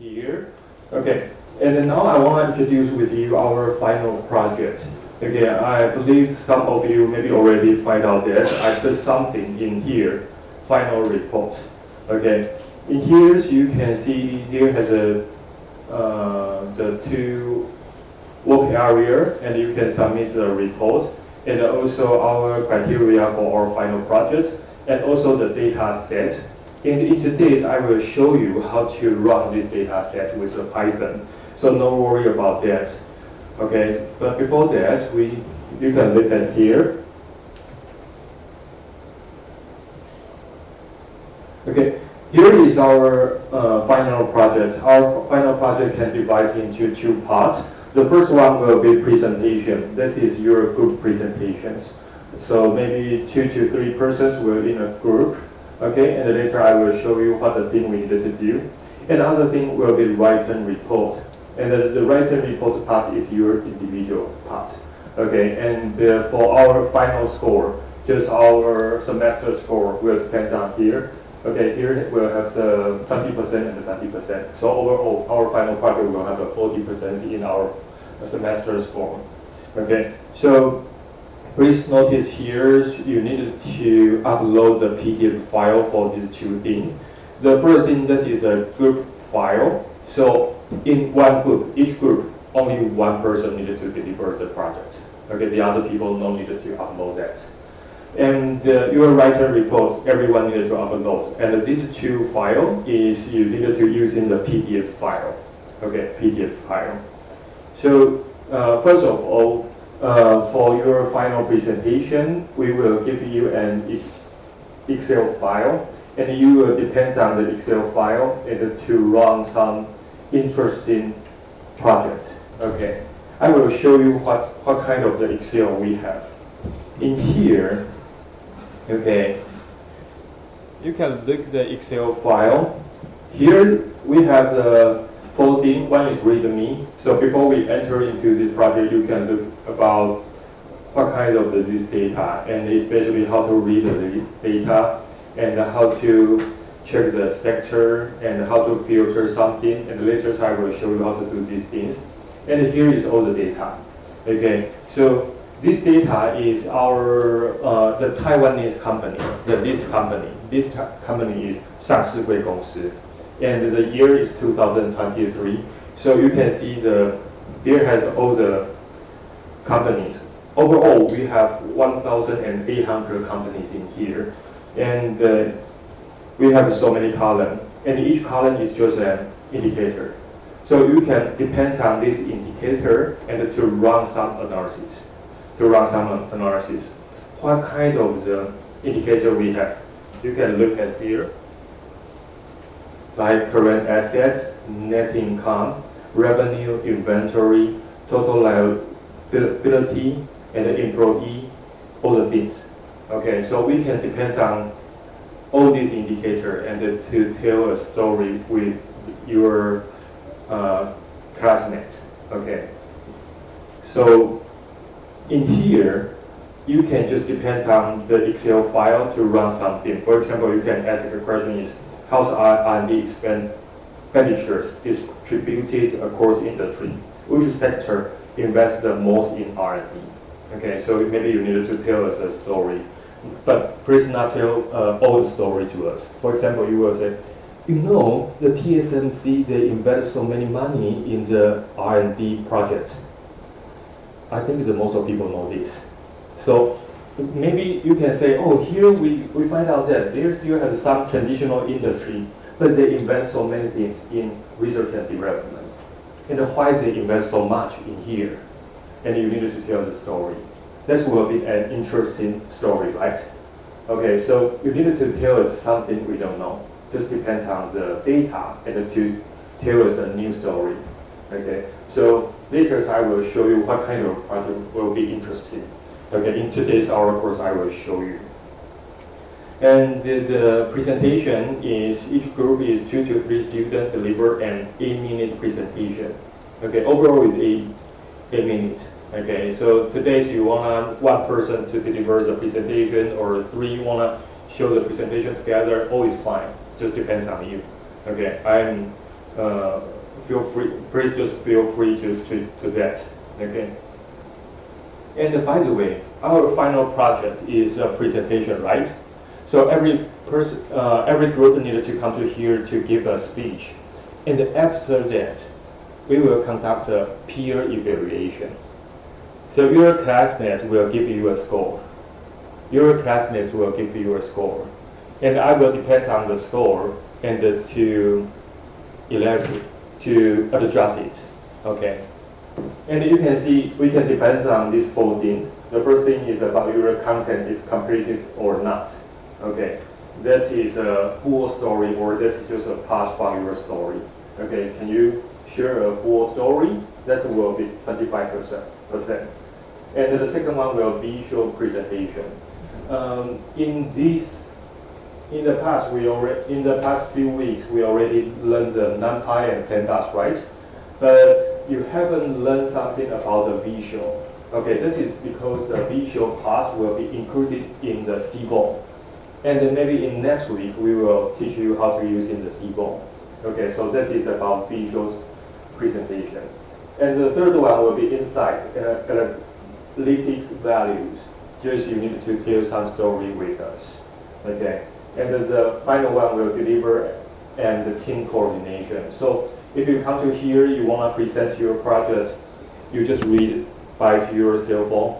here. Okay, and then now I want to introduce with you our final project. Okay, I believe some of you maybe already find out that I put something in here, final report. Okay, in here you can see here has the two work area, and you can submit the report, and also our criteria for our final project, and also the data set. And in today's, I will show you how to run this data set with the Python. So no worry about that. Okay, but before that, you can look at here. Okay, here is our final project. Our final project can divide into two parts. The first one will be presentation. That is your group presentations. So maybe 2 to 3 persons will in a group. Okay, and later I will show you what the thing we needed to do. And another thing will be written report. And the written report part is your individual part. Okay, and for our final score, just our semester score will depend on here. Okay, here we'll have the 20% and the 20%. So overall, our final project will have a 40% in our semester score. Okay, so please notice here you need to upload the PDF file for these two things. The first thing, this is a group file. So in one group, each group, only one person needed to deliver the project. Okay, the other people no needed to upload that. And your writer report, everyone needed to upload. And these two files is you needed to use in the PDF file. Okay, PDF file. So first of all, for your final presentation, we will give you an Excel file, and you will depend on the Excel file and to run some interesting project. Okay, I will show you what kind of the Excel we have. In here, okay, you can look the Excel file. Here we have the folding. One is README. So before we enter into the project, you can look about what kind of this data, and especially how to read the data, and how to check the sector, and how to filter something. And later I will show you how to do these things. And here is all the data. Okay, so this data is our the Taiwanese company, this company. This company is 上市贵公司, and the year is 2023. So you can see there has all the companies. Overall, we have 1,800 companies in here, and we have so many columns, and each column is just an indicator. So you can depend on this indicator and to run some analysis. What kind of the indicator we have? You can look at here, like current assets, net income, revenue, inventory, total liability, and the employee, all the things. Okay, so we can depend on all these indicators and to tell a story with your classmates. Okay, so in here, you can just depend on the Excel file to run something. For example, you can ask the question is, how's R&D expenditures distributed across industry? Which sector invests the most in R&D? Okay, so maybe you needed to tell us a story, but please not tell all the story to us. For example, you will say, you know, the TSMC, they invest so many money in the R&D project. I think that most of people know this. So maybe you can say, oh, here we find out that they still have some traditional industry, but they invest so many things in research and development. And why they invest so much in here? And you needed to tell the story. That will be an interesting story, right? Okay, so you needed to tell us something we don't know. Just depends on the data and to tell us a new story. Okay, so later I will show you what kind of project will be interesting. Okay, in today's hour course I will show you. And the presentation is, each group is 2 to 3 students deliver an 8-minute presentation. Okay, overall is 8 minutes. Okay, so today you want one person to deliver the presentation, or 3 want to show the presentation together, all is fine. Just depends on you. Okay, I'm please just feel free to that. Okay. And by the way, our final project is a presentation, right? So every group needed to come to here to give a speech, and after that, we will conduct a peer evaluation. So your classmates will give you a score. Your classmates will give you a score, and I will depend on the score and to adjust it. Okay. And you can see we can depend on these 4 things. The first thing is about your content is completed or not. Okay, that is a full story or that's just a part from your story. Okay, can you share a full story? That will be 25%. And the second one will be visual presentation. In the past few weeks we already learned the NumPy and pandas, right? But you haven't learned something about the visual. Okay, this is because the visual part will be included in the CBOL. And then maybe in next week, we will teach you how to use in the CBOL. Okay, so this is about visual presentation. And the third one will be insights and analytics values. Just you need to tell some story with us. Okay, and the final one will deliver and the team coordination. So if you come to here, you want to present your project, you just read by your cell phone,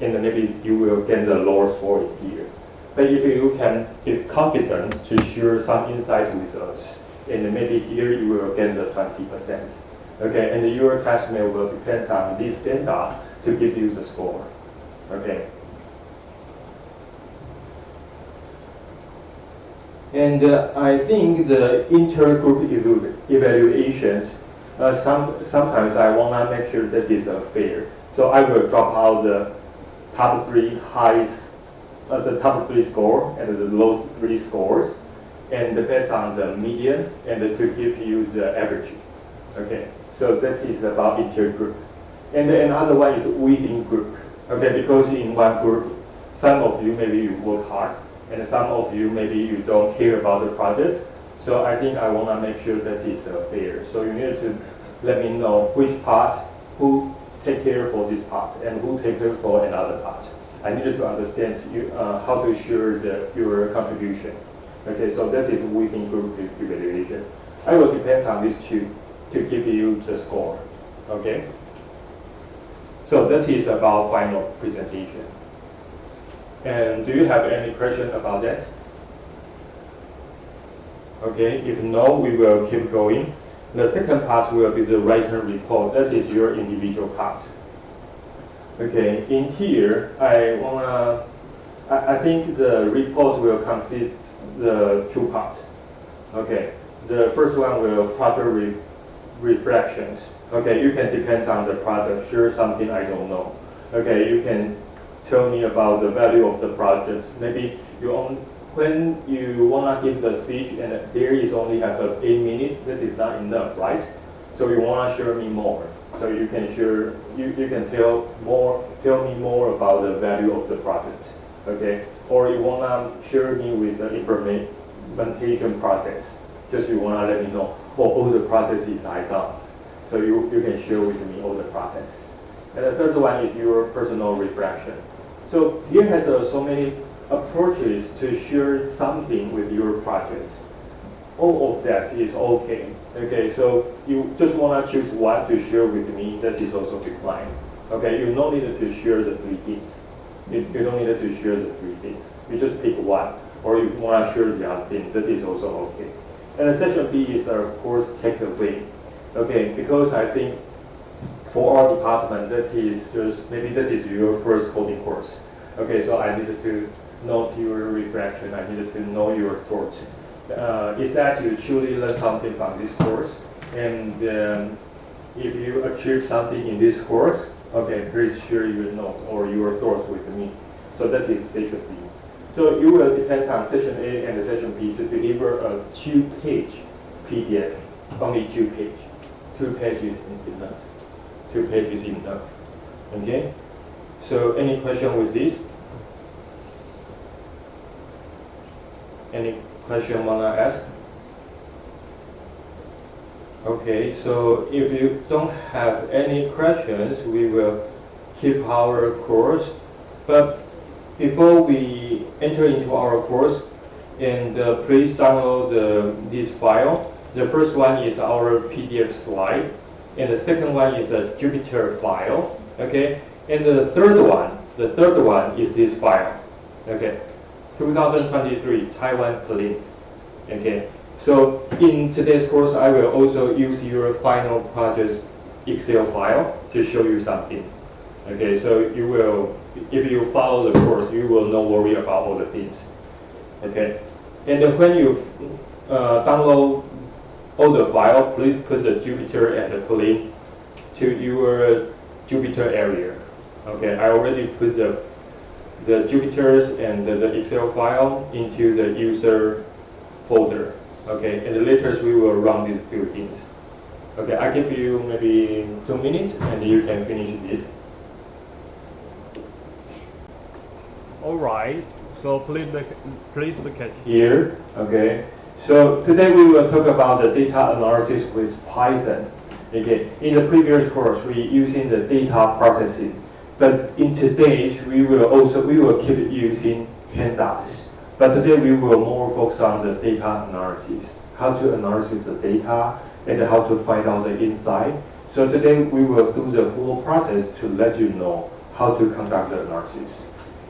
and then maybe you will get the lower score here. But if you can be confident to share some insight with us, and then maybe here you will get the 20%. Okay, and your classmate will depend on this data to give you the score. Okay. And I think the intergroup evaluations, sometimes I want to make sure that is fair. So I will drop out the top 3 highest, the top 3 score and the lowest 3 scores, and based on the median and to give you the average. Okay, so that is about intergroup. And another one is within group. Okay, because in one group, some of you maybe you work hard, and some of you maybe you don't care about the project. So I think I want to make sure that it's fair. So you need to let me know which part, who take care for this part, and who take care for another part. I needed to understand how to share your contribution. Okay, so that is within group evaluation. I will depend on these 2 to give you the score. Okay. So that is about final presentation. And do you have any question about that? Okay, if no, we will keep going. The second part will be the written report. That is your individual part. Okay, in here, I think the report will consist the 2 parts. Okay, the first one will project reflections. Okay, you can depend on the project, share something I don't know. Okay, you can tell me about the value of the project. Maybe when you want to give the speech and there is only have 8 minutes, this is not enough, right? So you want to share me more. So you can share, you can tell me more about the value of the project, okay? Or you want to share me with the implementation process. Just you want to let me know all the processes I done. So you can share with me all the process. And the third one is your personal reflection. So here has so many approaches to share something with your project. All of that is okay. Okay, so you just want to choose one to share with me, that is also fine. Okay, you don't need to share the 3 things. You don't need to share the 3 things. You just pick one, or you want to share the other thing, that is also okay. And the section B is of course takeaway. Okay, because I think for our department, maybe this is your first coding course. Okay, so I needed to note your reflection, I needed to know your thoughts. It's that you truly learn something from this course, and if you achieve something in this course, okay, please share your notes or your thoughts with me. So that is section B. So you will depend on section A and section B to deliver a 2-page PDF, only 2 pages. 2 pages is enough. 2 pages is enough. Okay? So any question with this? Any question wanna ask? Okay, so if you don't have any questions, we will keep our course. But before we enter into our course, and please download this file. The first one is our PDF slide, and the second one is a Jupyter file. Okay, and the third one is this file. Okay, 2023 Taiwan Clip. Okay, so in today's course, I will also use your final project's Excel file to show you something. Okay, so you will, if you follow the course, you will not worry about all the things. Okay, and then when you download all the file, please put the Jupyter and the Clip to your Jupyter area. Okay, I already put the Jupyters and the Excel file into the user folder. Okay, and later we will run these two things. Okay, I give you maybe 2 minutes and you can finish this. All right, so please look at here. Okay, so today we will talk about the data analysis with Python. Okay, in the previous course we using the data processing, but in today's we will keep using pandas. But today we will more focus on the data analysis, how to analyze the data and how to find out the insight. So today we will do the whole process to let you know how to conduct the analysis.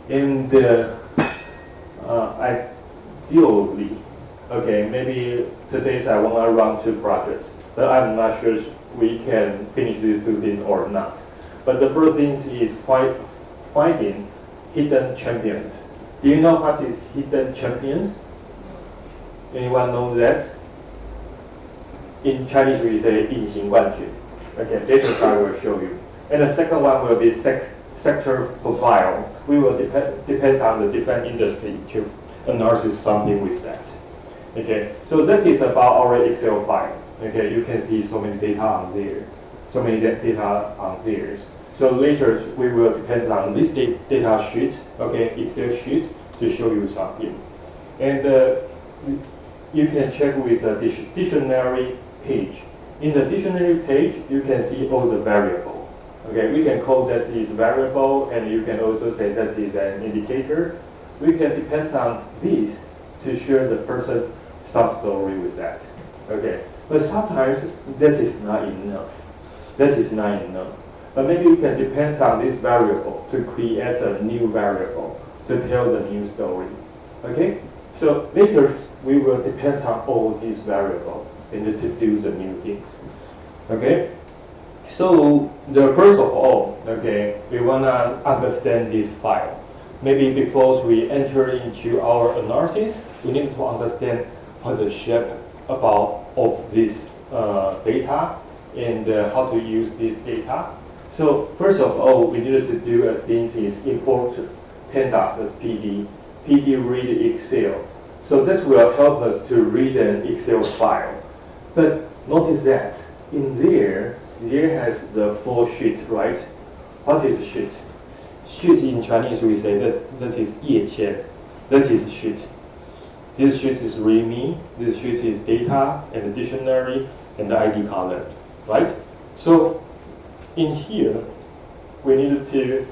And ideally, okay, maybe today I want to run 2 projects, but I'm not sure we can finish these 2 things or not. But the first thing is finding hidden champions. Do you know what is hidden champions? Anyone know that? In Chinese we say 隐形冠军. Okay, later I will show you. And the second one will be sector profile. We will depend on the different industry to analyze something with that. Okay, so that is about our Excel file. Okay, you can see so many data on there, so many data on there. So later we will depend on this data sheet, okay, Excel sheet, to show you something. And you can check with the dictionary page. In the dictionary page, you can see all the variable. Okay, we can call that is variable, and you can also say that is an indicator. We can depend on this to share the person's sub-story with that. Okay, but sometimes that is not enough. That is not enough. But maybe you can depend on this variable to create a new variable to tell the new story. Okay? So later we will depend on all these variables and to do the new things. Okay? So first of all, okay, we wanna understand this file. Maybe before we enter into our analysis, we need to understand what's the shape of this data and how to use this data. So first of all, we needed to do a thing is import pandas as PD. PD read Excel. So this will help us to read an Excel file. But notice that in there has the full sheet, right? What is sheet? Sheet in Chinese we say that is 页签. That is sheet. This sheet is README. This sheet is data and dictionary and the ID column, right? So in here, we need to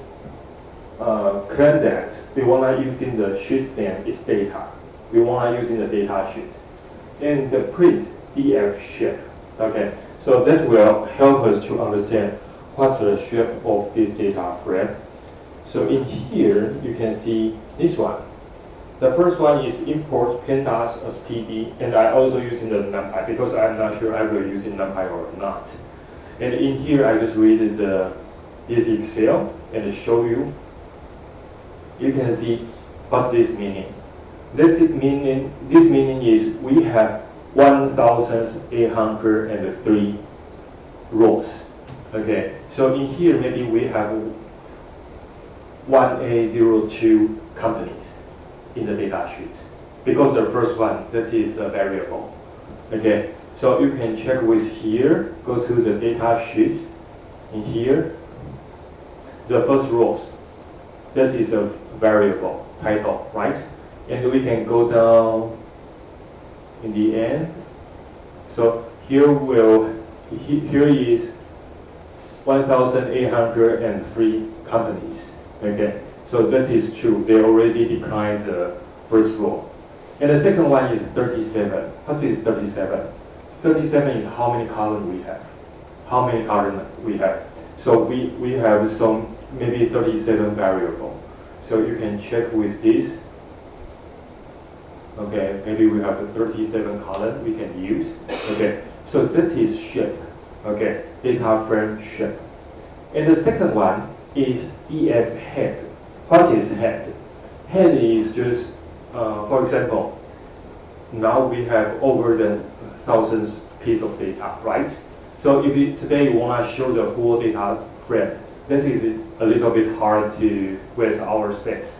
claim that we want to using the sheet name is data. We want to using the data sheet. And the print DF shape. Okay, so this will help us to understand what's the shape of this data frame. So in here, you can see this one. The first one is import pandas as PD, and I also using the NumPy because I'm not sure I will use NumPy or not. And in here, I just read this Excel and show you. You can see what's this meaning. This meaning is we have 1,803 rows. Okay, so in here maybe we have 1A02 companies in the data sheet because the first one that is the variable. Okay, so you can check with here. Go to the data sheet. In here, the first rows. This is a variable title, right? And we can go down in the end. So here is 1,803 companies. Okay, so that is true. They already declined the first row. And the second one is 37. What is 37? 37 is how many columns we have. How many columns we have. So we have some maybe 37 variable. So you can check with this. Okay, maybe we have a 37 column we can use. Okay, so that is shape. Okay, data frame shape. And the second one is EF head. What is head? Head is just, for example, now we have over the thousands piece of data, right? So if you today want to show the whole data frame, this is a little bit hard to with our space.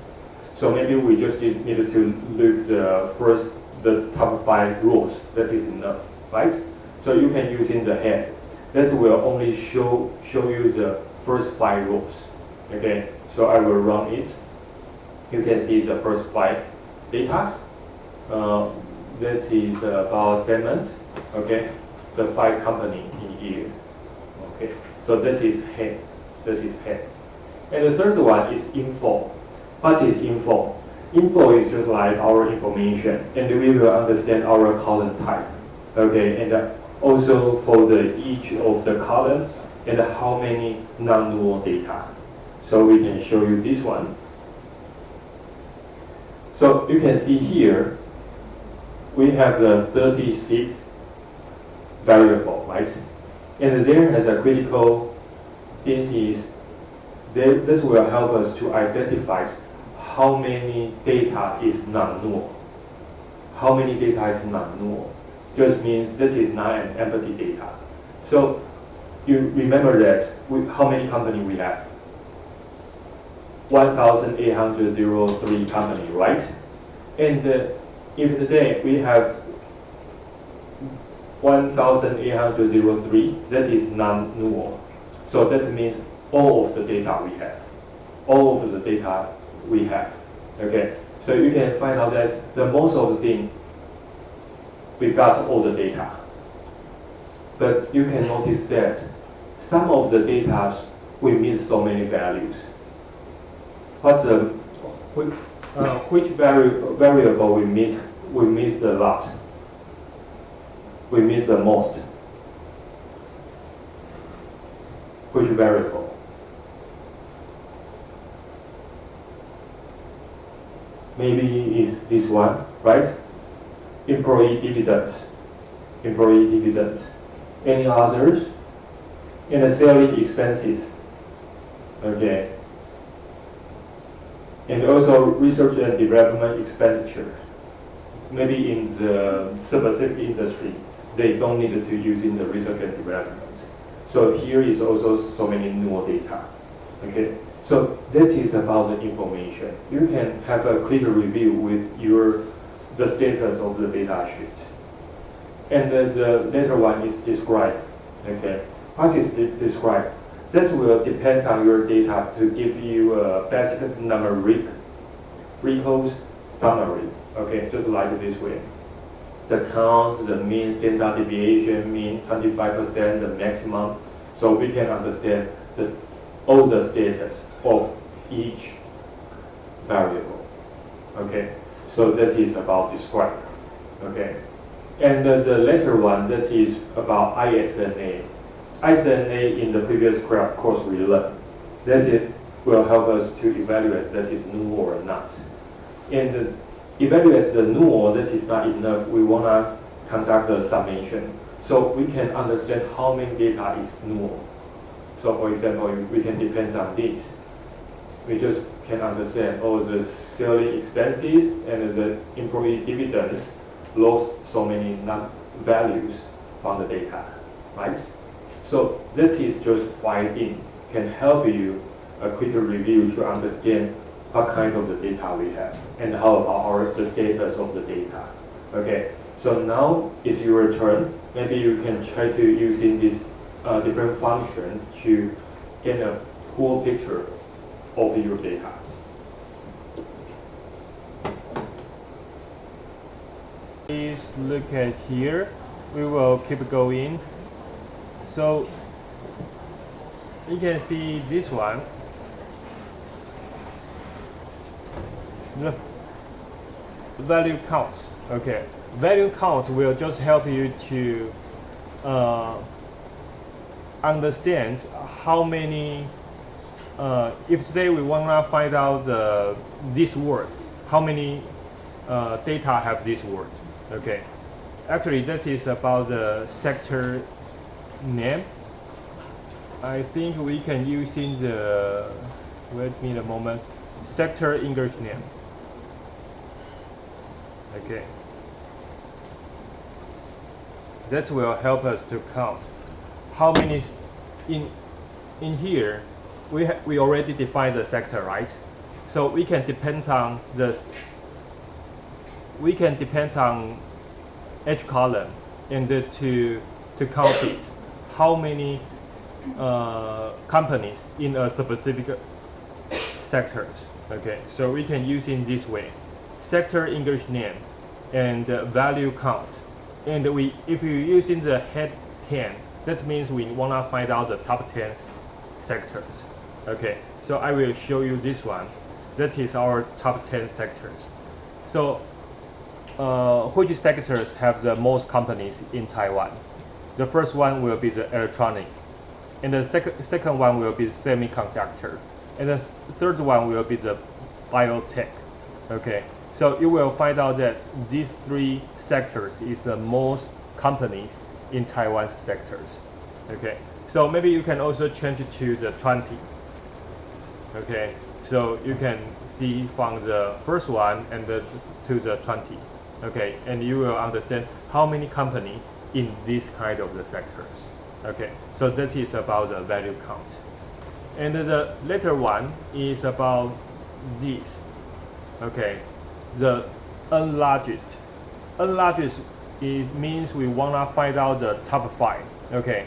So maybe we just needed to look the top 5 rows. That is enough, right? So you can use in the head. This will only show you the first 5 rows. Okay, so I will run it. You can see the first 5 data. That is about segment. Okay, the 5 company in here. Okay, so that is head. That is head. And the third one is info. What is info? Info is just like our information, and we will understand our column type. Okay, and also for each of the column and how many non-null data. So we can show you this one. So you can see here, we have the 36 variable, right? And there has a critical thing is, this will help us to identify how many data is non-null. How many data is non-null? Just means this is not an empty data. So you remember that how many company we have? 1,803 company, right? And if today we have 1,803, that is non-null. So that means all of the data we have. All of the data we have. Okay, so you can find out that the most of the thing, we got all the data. But you can notice that some of the data we miss so many values. Which variable we miss? We miss a lot. We miss the most. Which variable? Maybe it's this one, right? Employee dividends. Employee dividends. Any others? And the selling expenses. Okay. And also research and development expenditure. Maybe in the specific industry, they don't need to use in the research and development. So here is also so many null data. Okay. So that is about the information. You can have a clear review with the status of the data sheet. And the later one is describe. Okay. What is describe? That will depend on your data to give you a basic numeric records summary. Okay, just like this way. The count, the mean, standard deviation, mean 25%, the maximum. So we can understand all the status of each variable. Okay, so that is about describe. Okay, and the later one, that is about ISNA. ISNA in the previous course we learned. That's it will help us to evaluate that is null or not. And evaluate the null, that is not enough. We want to conduct a summation. So we can understand how many data is null. So for example, we can depend on this. We just can understand, oh, the selling expenses and the employee dividends lost so many values from the data, right? So that is just why it can help you a quicker review to understand what kind of the data we have and how about the status of the data. Okay, so now it's your turn. Maybe you can try to using this different function to get a full picture of your data. Please look at here. we will keep going. So you can see this one. The value count. Okay, value count will just help you to understand how many. If today we wanna find out this word, how many data have this word? Okay, actually this is about the sector name. I think we can use in the. Wait me a moment. Sector English name. Okay. That will help us to count how many in here we already defined the sector, right? So we can depend on each column and to count it how many companies in a specific sectors. Okay, so we can use in this way: sector English name and value count. And if you're using the head 10, that means we wanna find out the top 10 sectors. Okay, so I will show you this one. That is our top 10 sectors. So which sectors have the most companies in Taiwan? The first one will be the electronic, and the second one will be semiconductor, and the third one will be the biotech. Okay, so you will find out that these three sectors is the most companies in Taiwan's sectors. Okay, so maybe you can also change it to the 20. Okay, so you can see from the first one and to the 20. Okay, and you will understand how many companies in this kind of the sectors. Okay, so this is about the value count. And the later one is about this. Okay, the unlargest. Unlargest means we wanna find out the top 5. Okay,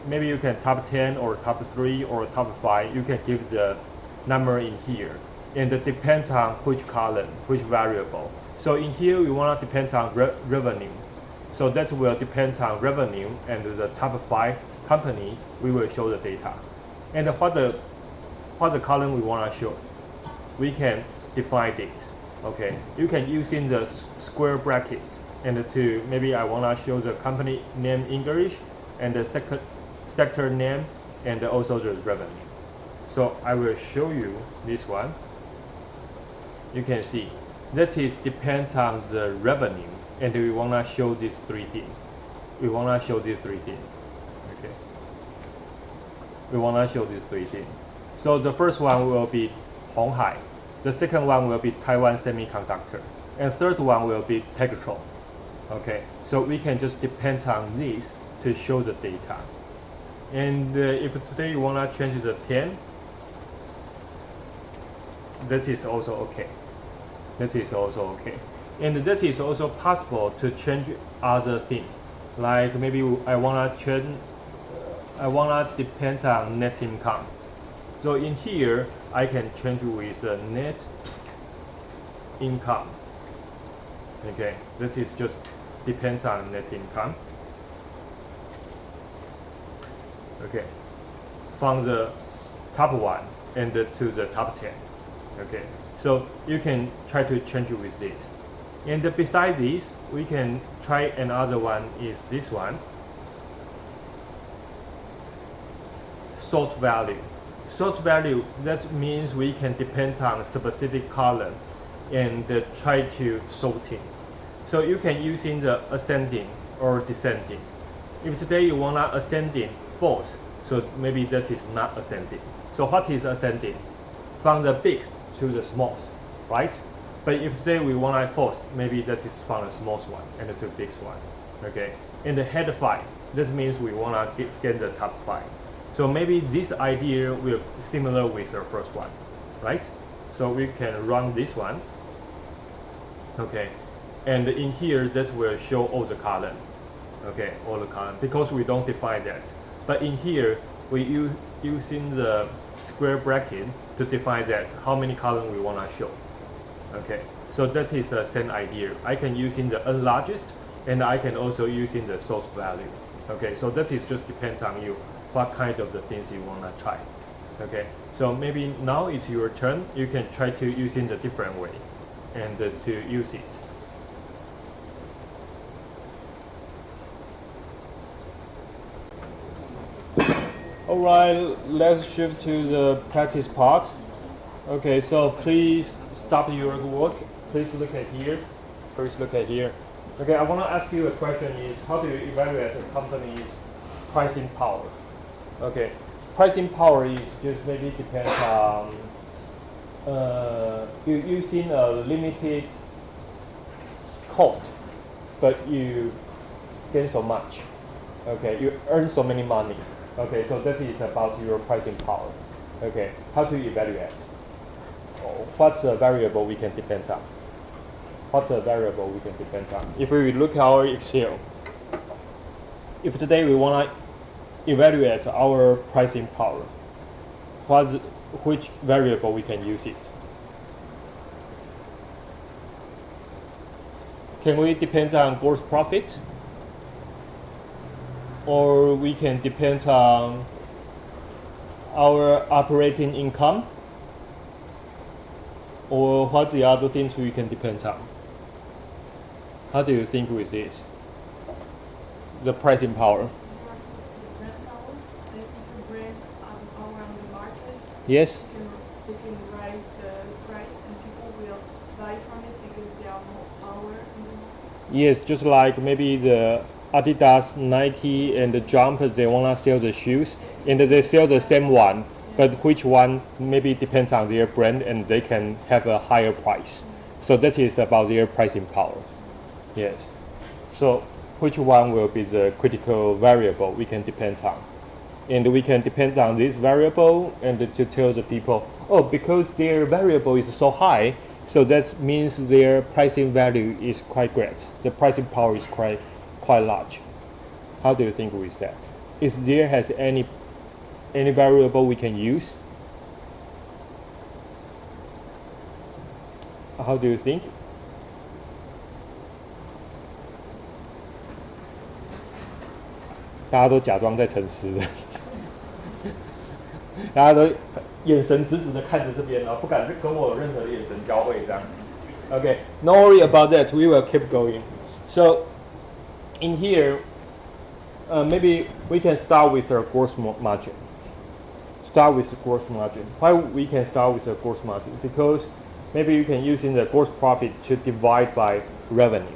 maybe you can top 10 or top 3 or top 5. You can give the number in here, and it depends on which column, which variable. So in here we wanna depend on revenue. So that will depend on revenue and the top 5 companies. We will show the data, and what the column we wanna show, we can define it. Okay, you can use in the square brackets, and to maybe I wanna show the company name English and the sector name and also the revenue. So I will show you this one. You can see that is depends on the revenue, and we wanna show these 3 things. We wanna show these 3 things. Okay, we wanna show these 3 things. So the first one will be Honghai. The second one will be Taiwan Semiconductor, and third one will be Tektron. Okay, so we can just depend on this to show the data. And if today you wanna change the 10, that is also okay. That is also okay. And that is also possible to change other things. Like maybe I wanna depend on net income. So in here, I can change with the net income. Okay, that is just depends on net income. Okay, from the top 1 and to the top 10. Okay, so you can try to change it with this. And beside this, we can try another one is this one. Sort value. Sort value, that means we can depend on a specific column and try to sorting. So you can use in the ascending or descending. If today you wanna ascending false, so maybe that is not ascending. So what is ascending? From the biggest to the smallest, right? But if today we want false, maybe that is from the smallest one and to the biggest one. Okay, in the head 5, that means we wanna get the top 5. So maybe this idea will similar with the first one, right? So we can run this one. Okay, and in here that will show all the column. Okay, all the column, because we don't define that. But in here we using the square bracket to define that how many columns we wanna show. Okay, so that is the same idea. I can use in the unlargest and I can also use in the source value. Okay, so that is just depends on you, what kind of the things you wanna try. Okay, so maybe now it's your turn. You can try to use in the different way, and to use it. All right, let's shift to the practice part. Okay, so please stop your work. Please look at here. Please look at here. Okay, I want to ask you a question: is how do you evaluate a company's pricing power? Okay, pricing power is just maybe depends on you using a limited cost, but you gain so much. Okay, you earn so many money. Okay, so that is about your pricing power. Okay, how to evaluate? What's the variable we can depend on? What's the variable we can depend on? If we look at our Excel, if today we want to evaluate our pricing power, which variable we can use it? Can we depend on gross profit? Or we can depend on our operating income? Or what the other things we can depend on? How do you think with this? The pricing power? The brand power, like if a brand power on the market, Yes? they can raise the price and people will buy from it because they are more power in the market. Yes, just like maybe the Adidas, Nike, and the Jump, they wanna sell the shoes, and they sell the same one, but which one maybe depends on their brand, and they can have a higher price. So that is about their pricing power. Yes. So which one will be the critical variable we can depend on? And we can depend on this variable and to tell the people, oh, because their variable is so high, so that means their pricing value is quite great. The pricing power is quite large. How do you think with that? Is there has any variable we can use? How do you think?大家都假装在沉思着，大家都眼神直直的看着这边，然后不敢跟我有任何的眼神交汇这样子。Okay, no worry about that. We will keep going. So, in here, maybe we can start with our gross margin. Start with the gross margin. Why we can start with the gross margin? Because maybe you can use in the gross profit to divide by revenue.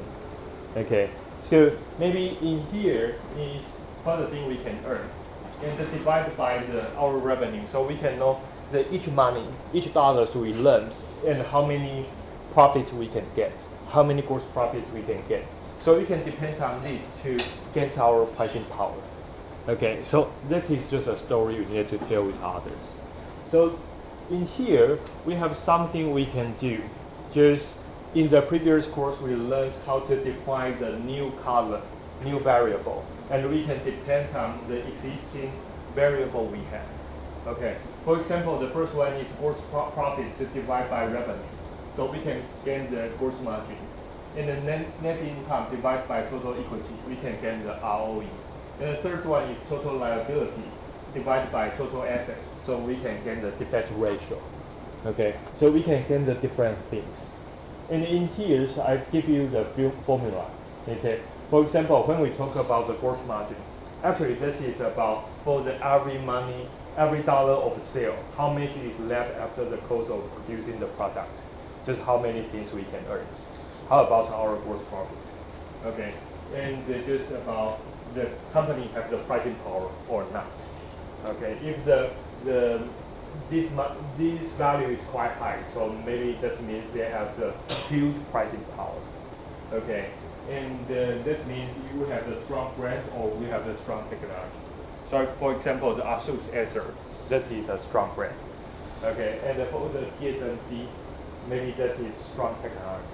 Okay, so maybe in here is what the thing we can earn, and divide by our revenue, so we can know each money, each dollars we earn, and how many profits we can get, how many gross profits we can get. So we can depend on this to get our pricing power. Okay, so that is just a story you need to tell with others. So in here, we have something we can do. Just in the previous course, we learned how to define the new column, new variable, and we can depend on the existing variable we have. Okay, for example, the first one is gross profit to divide by revenue. So we can gain the gross margin. And the net income divided by total equity, we can gain the ROE. And the third one is total liability divided by total assets, so we can gain the debt ratio. Okay, so we can gain the different things. And in here, so I give you the formula. Okay, for example, when we talk about the gross margin, actually this is about for the every dollar of sale, how much is left after the cost of producing the product, just how many things we can earn. How about our gross profit? Okay, and just about the company have the pricing power or not. Okay, if this value is quite high, so maybe that means they have the huge pricing power. Okay, and that means you have the strong brand or we have the strong technology. So for example, the ASUS Acer, that is a strong brand. Okay, and for the TSMC, maybe that is strong technology.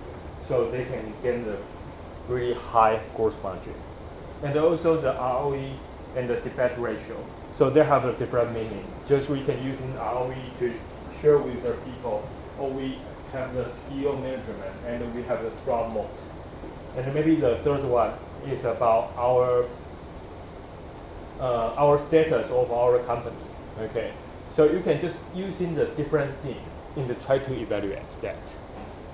So they can gain the really high gross margin. And also the ROE and the debt ratio. So they have a different meaning. Just we can use in ROE to share with the people, or we have the skill management and we have the strong moat. And maybe the third one is about our status of our company. Okay, so you can just using the different thing in the try to evaluate that.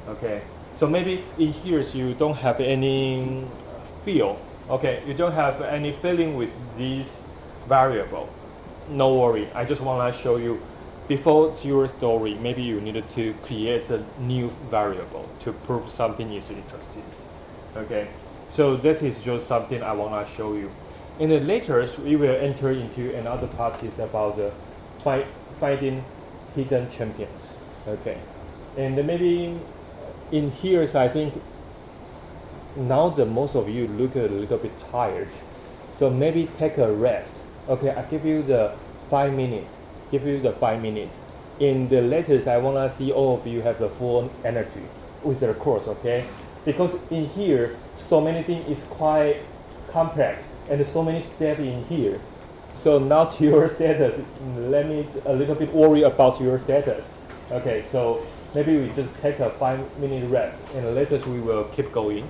Okay, so maybe in here you don't have any feel. Okay, you don't have any feeling with this variable. No worry, I just want to show you before your story, maybe you needed to create a new variable to prove something is interesting. Okay, so that is just something I want to show you. In the later, we will enter into another part is about the finding hidden champions. Okay, and maybe in here, so I think now the most of you look a little bit tired, so maybe take a rest. Okay, I give you the 5 minutes. Give you the 5 minutes. In the letters, I wanna see all of you have the full energy with the course. Okay, because in here, so many things is quite complex and so many steps in here. So not your status. Let me a little bit worry about your status. Okay, so maybe we just take a 5-minute rest and later we will keep going.